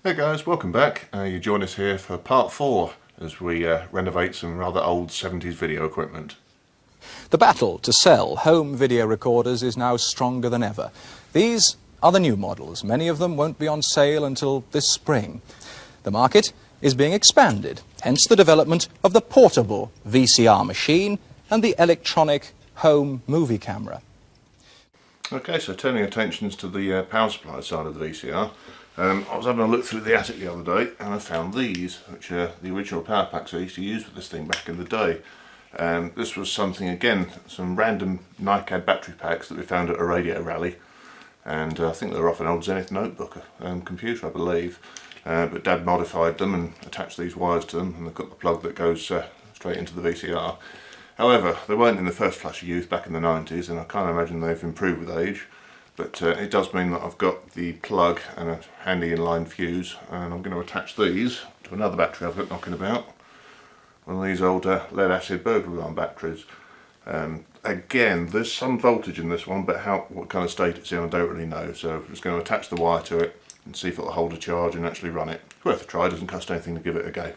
Hey guys, welcome back. You join us here for part 4 as we renovate some rather old 70s video equipment. The battle to sell home video recorders is now stronger than ever. These are the new models. Many of them won't be on sale until this spring. The market is being expanded, hence the development of the portable VCR machine and the electronic home movie camera. Okay, so turning attentions to the power supply side of the VCR. I was having a look through the attic the other day and I found these, which are the original power packs I used to use with this thing back in the day. This was something, again, some random NiCad battery packs that we found at a radio rally, and I think they were off an old Zenith notebook computer, I believe, but Dad modified them and attached these wires to them, and they've got the plug that goes straight into the VCR. However, they weren't in the first flush of use back in the 90s, and I can't imagine they've improved with age. But it does mean that I've got the plug and a handy inline fuse, and I'm going to attach these to another battery I've got knocking about. One of these old lead acid burglar alarm batteries. Again, there's some voltage in this one, but what kind of state it's in I don't really know. So I'm just going to attach the wire to it and see if it'll hold a charge and actually run it. It's worth a try, it doesn't cost anything to give it a go.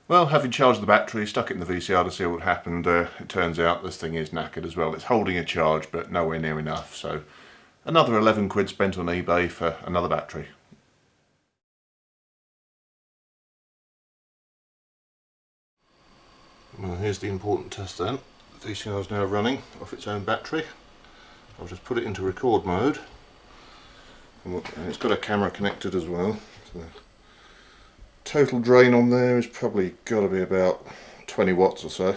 Well, having charged the battery, stuck it in the VCR to see what happened, it turns out this thing is knackered as well. It's holding a charge, but nowhere near enough, so another 11 quid spent on eBay for another battery. Well, here's the important test then. The VCR is now running off its own battery. I'll just put it into record mode, and it's got a camera connected as well. So total drain on there is probably got to be about 20 watts or so.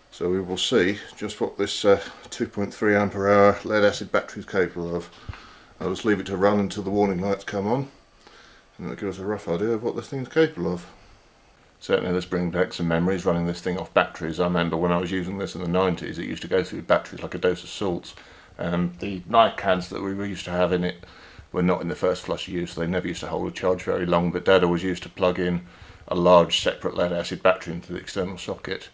So we will see just what this 2.3 ampere hour lead acid battery is capable of. I'll just leave it to run until the warning lights come on, and it'll give us a rough idea of what this thing is capable of. Certainly this brings back some memories running this thing off batteries. I remember when I was using this in the 90s, it used to go through batteries like a dose of salts. The NiCads that we used to have in it were not in the first flush of use, they never used to hold a charge very long, but Dad always used to plug in a large separate lead acid battery into the external socket.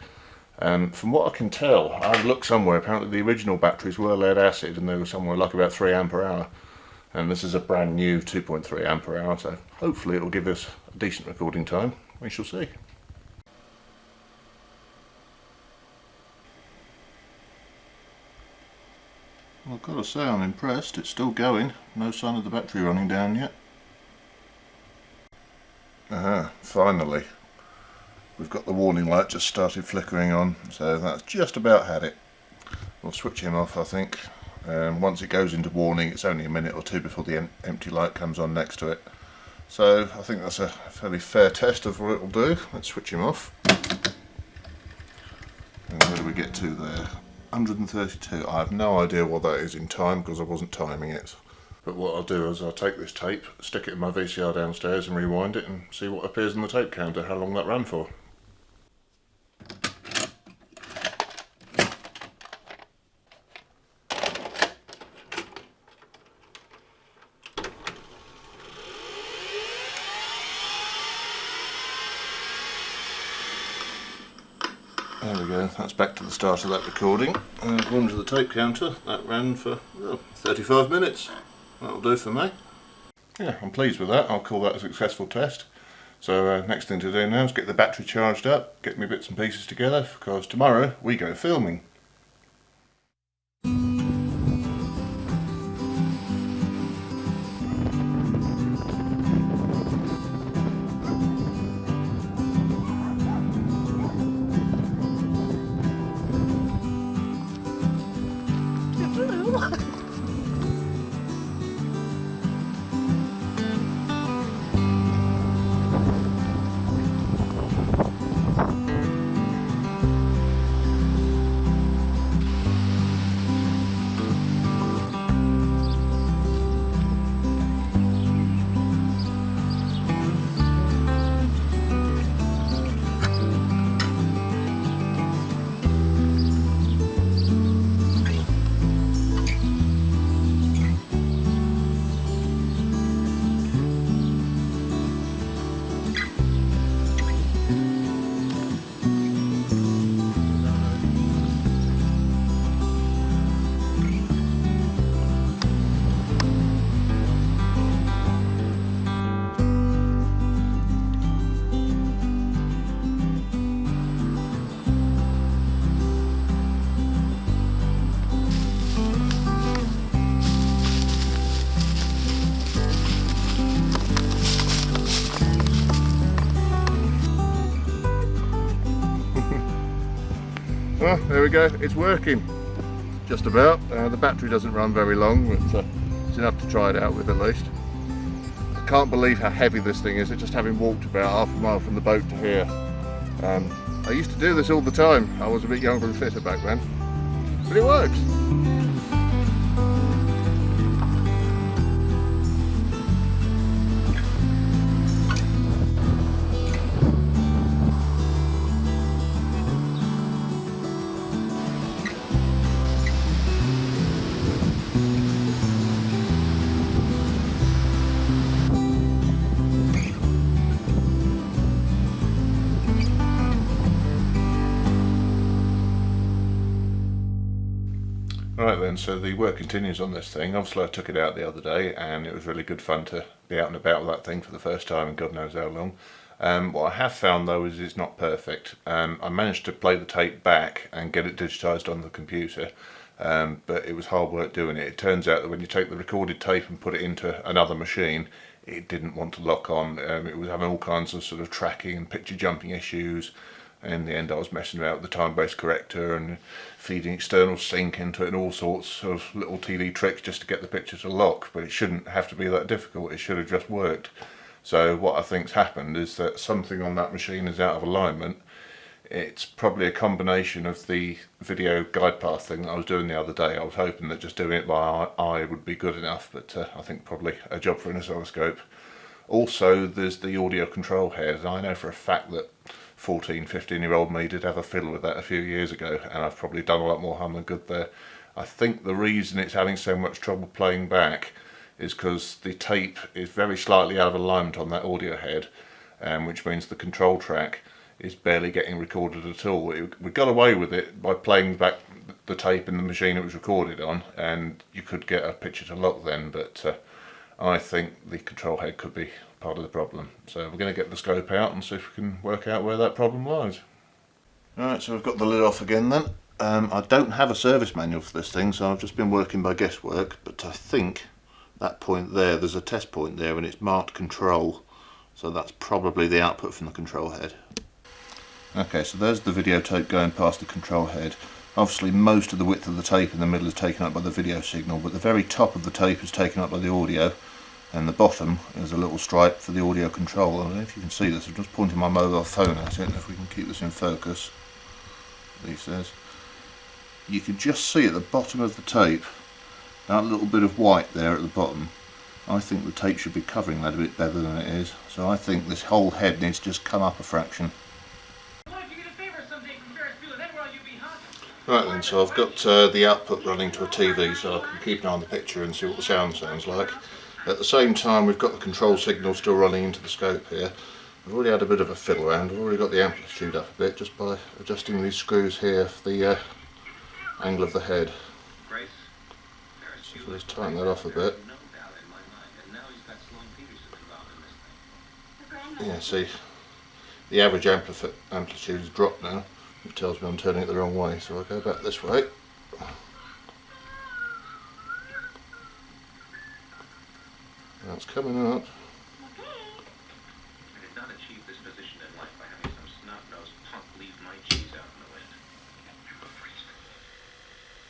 From what I can tell, I've looked somewhere, apparently the original batteries were lead acid and they were somewhere like about 3 ampere hour, and this is a brand new 2.3 ampere hour, so hopefully it'll give us a decent recording time. We shall see. Well, I've got to say I'm impressed, it's still going, no sign of the battery running down yet. Aha, finally. We've got the warning light just started flickering on, so that's just about had it. We'll switch him off, I think. Once it goes into warning, it's only a minute or two before the empty light comes on next to it. So I think that's a fairly fair test of what it'll do. Let's switch him off. And where do we get to there? 132. I have no idea what that is in time because I wasn't timing it. But what I'll do is I'll take this tape, stick it in my VCR downstairs and rewind it and see what appears on the tape counter, how long that ran for. There we go, that's back to the start of that recording. According to the tape counter, that ran for 35 minutes. That'll do for me. Yeah, I'm pleased with that. I'll call that a successful test. So next thing to do now is get the battery charged up, get my bits and pieces together, because tomorrow we go filming. Well, there we go, it's working, just about. The battery doesn't run very long, but it's enough to try it out with at least. I can't believe how heavy this thing is, just having walked about half a mile from the boat to here. I used to do this all the time. I was a bit younger and fitter back then, but it works. Right then, so the work continues on this thing. Obviously I took it out the other day and it was really good fun to be out and about with that thing for the first time in God knows how long. What I have found though is it's not perfect. I managed to play the tape back and get it digitised on the computer, but it was hard work doing it. It turns out that when you take the recorded tape and put it into another machine, it didn't want to lock on. It was having all kinds of sort of tracking and picture jumping issues. In the end I was messing about with the time-based corrector and feeding external sync into it and all sorts of little TV tricks just to get the picture to lock, but it shouldn't have to be that difficult, it should have just worked. So what I think's happened is that something on that machine is out of alignment. It's probably a combination of the video guide path thing that I was doing the other day. I was hoping that just doing it by eye would be good enough, but I think probably a job for an oscilloscope. Also there's the audio control head. I know for a fact that 15-year-old me did have a fiddle with that a few years ago, and I've probably done a lot more harm than good there. I think the reason it's having so much trouble playing back is because the tape is very slightly out of alignment on that audio head, which means the control track is barely getting recorded at all. We got away with it by playing back the tape in the machine it was recorded on, and you could get a picture to lock then, but I think the control head could be part of the problem. So we're going to get the scope out and see if we can work out where that problem lies. Alright, so we've got the lid off again then. I don't have a service manual for this thing, so I've just been working by guesswork, but I think that point there's a test point there and it's marked control, so that's probably the output from the control head. Okay, so there's the video tape going past the control head. Obviously most of the width of the tape in the middle is taken up by the video signal, but the very top of the tape is taken up by the audio, and the bottom is a little stripe for the audio control. I don't know if you can see this, I'm just pointing my mobile phone at it, if we can keep this in focus. He says. You can just see at the bottom of the tape That little bit of white there at the bottom, I think the tape should be covering that a bit better than it is. So I think this whole head needs to just come up a fraction. Right then, so I've got the output running to a TV so I can keep an eye on the picture and see what the sound sounds like. At the same time we've got the control signal still running into the scope here. I've already had a bit of a fiddle around. I've already got the amplitude up a bit just by adjusting these screws here for the angle of the head. So let's tighten that off a bit. Yeah, see, the average amplitude has dropped now. It tells me I'm turning it the wrong way, so I'll go back this way. That's coming up.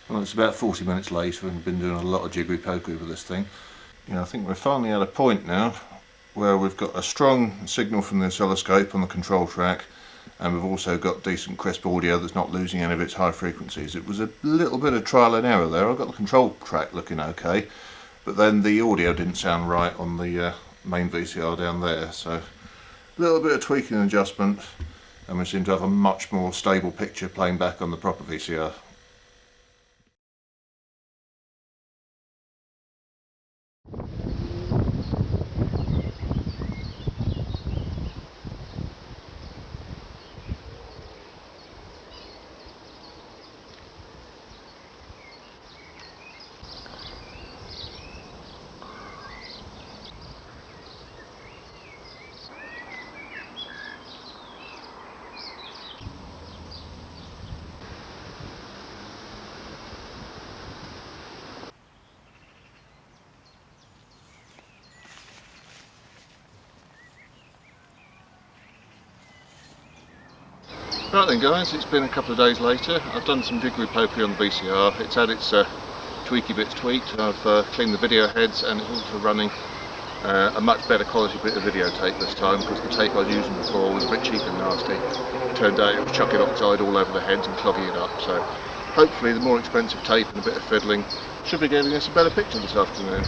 Well, it's about 40 minutes later and been doing a lot of jiggery pokery with this thing. I think we're finally at a point now where we've got a strong signal from the oscilloscope on the control track, and we've also got decent crisp audio that's not losing any of its high frequencies. It was a little bit of trial and error there. I got the control track looking okay, but then the audio didn't sound right on the main VCR down there, so a little bit of tweaking and adjustment, and we seem to have a much more stable picture playing back on the proper VCR. Right then guys, it's been a couple of days later. I've done some jiggery pokery on the VCR. It's had its tweaky bits tweaked. I've cleaned the video heads and it's also running a much better quality bit of videotape this time, because the tape I was using before was a bit cheap and nasty. It turned out it was chucking oxide all over the heads and clogging it up, so hopefully the more expensive tape and a bit of fiddling should be giving us a better picture this afternoon.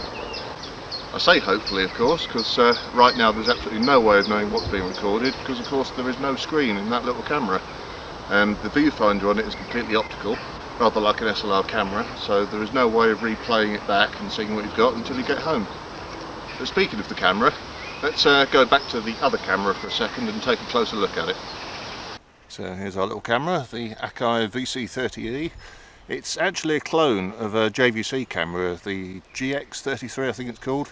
I say hopefully, of course, because right now there's absolutely no way of knowing what's being recorded, because of course there is no screen in that little camera, and the viewfinder on it is completely optical, rather like an SLR camera, so there is no way of replaying it back and seeing what you've got until you get home. But speaking of the camera, let's go back to the other camera for a second and take a closer look at it. So here's our little camera, the Akai VC30E. It's actually a clone of a JVC camera, the GX33 I think it's called.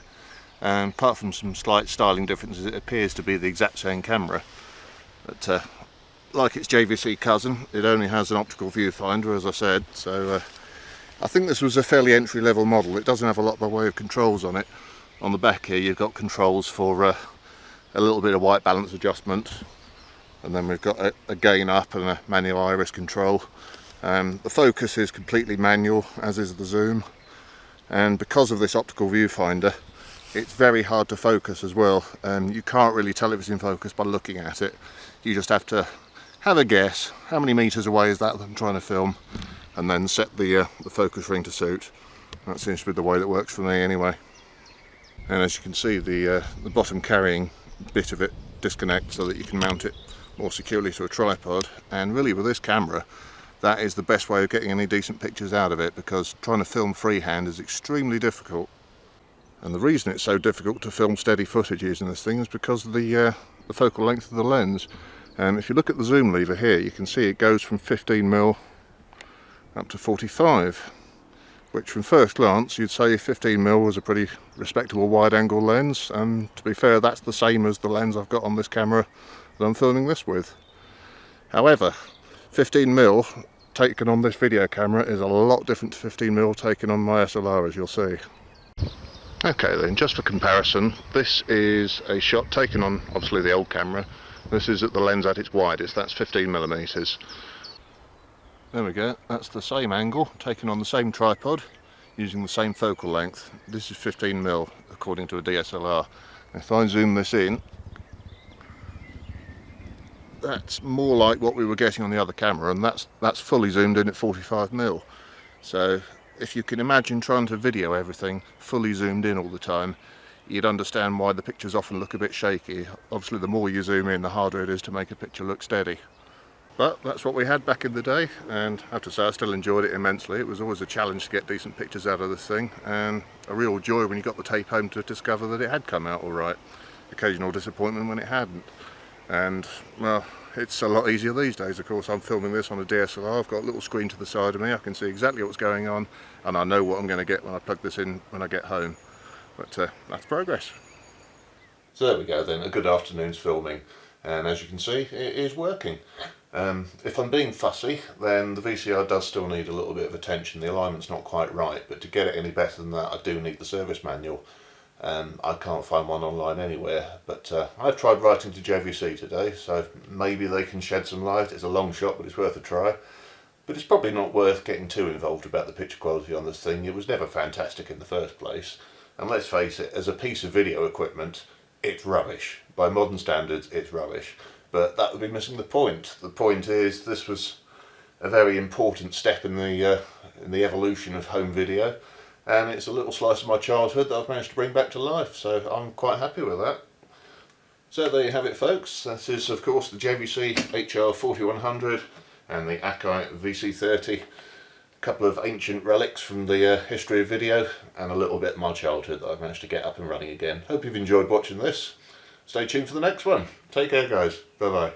And apart from some slight styling differences, it appears to be the exact same camera. But like its JVC cousin, it only has an optical viewfinder, as I said, so I think this was a fairly entry-level model. It doesn't have a lot by way of controls on it. On the back here you've got controls for a little bit of white balance adjustment, and then we've got a gain up and a manual iris control. The focus is completely manual, as is the zoom, and because of this optical viewfinder it's very hard to focus as well. You can't really tell if it's in focus by looking at it. You just have to have a guess, how many meters away is that I'm trying to film, and then set the focus ring to suit. That seems to be the way that works for me anyway. And as you can see, the bottom carrying bit of it disconnects so that you can mount it more securely to a tripod, and really with this camera that is the best way of getting any decent pictures out of it, because trying to film freehand is extremely difficult. And the reason it's so difficult to film steady footage using this thing is because of the focal length of the lens. If you look at the zoom lever here, you can see it goes from 15mm up to 45, which from first glance you'd say 15mm was a pretty respectable wide angle lens, and to be fair that's the same as the lens I've got on this camera that I'm filming this with. However, 15mm taken on this video camera is a lot different to 15mm taken on my SLR, as you'll see. Okay then, just for comparison, this is a shot taken on obviously the old camera. This is at the lens at its widest, that's 15mm. There we go, that's the same angle, taken on the same tripod, using the same focal length. This is 15mm according to a DSLR. If I zoom this in, that's more like what we were getting on the other camera, and that's fully zoomed in at 45mm. So if you can imagine trying to video everything fully zoomed in all the time, you'd understand why the pictures often look a bit shaky. Obviously the more you zoom in, the harder it is to make a picture look steady. But that's what we had back in the day, and I have to say I still enjoyed it immensely. It was always a challenge to get decent pictures out of this thing, and a real joy when you got the tape home to discover that it had come out all right. Occasional disappointment when it hadn't. And well, it's a lot easier these days. Of course, I'm filming this on a DSLR. I've got a little screen to the side of me. I can see exactly what's going on, and I know what I'm going to get when I plug this in when I get home. But that's progress. So there we go then, a good afternoon's filming, and as you can see, it is working. If I'm being fussy, then the VCR does still need a little bit of attention. The alignment's not quite right, but to get it any better than that, I do need the service manual. I can't find one online anywhere, but I've tried writing to JVC today, so maybe they can shed some light. It's a long shot, but it's worth a try. But it's probably not worth getting too involved about the picture quality on this thing. It was never fantastic in the first place, and let's face it, as a piece of video equipment, it's rubbish. By modern standards, it's rubbish. But that would be missing the point. The point is, this was a very important step in the evolution of home video, and it's a little slice of my childhood that I've managed to bring back to life, so I'm quite happy with that. So there you have it, folks. This is of course the JVC HR4100 and the Akai VC30. A couple of ancient relics from the history of video, and a little bit of my childhood that I've managed to get up and running again. Hope you've enjoyed watching this. Stay tuned for the next one. Take care, guys. Bye bye.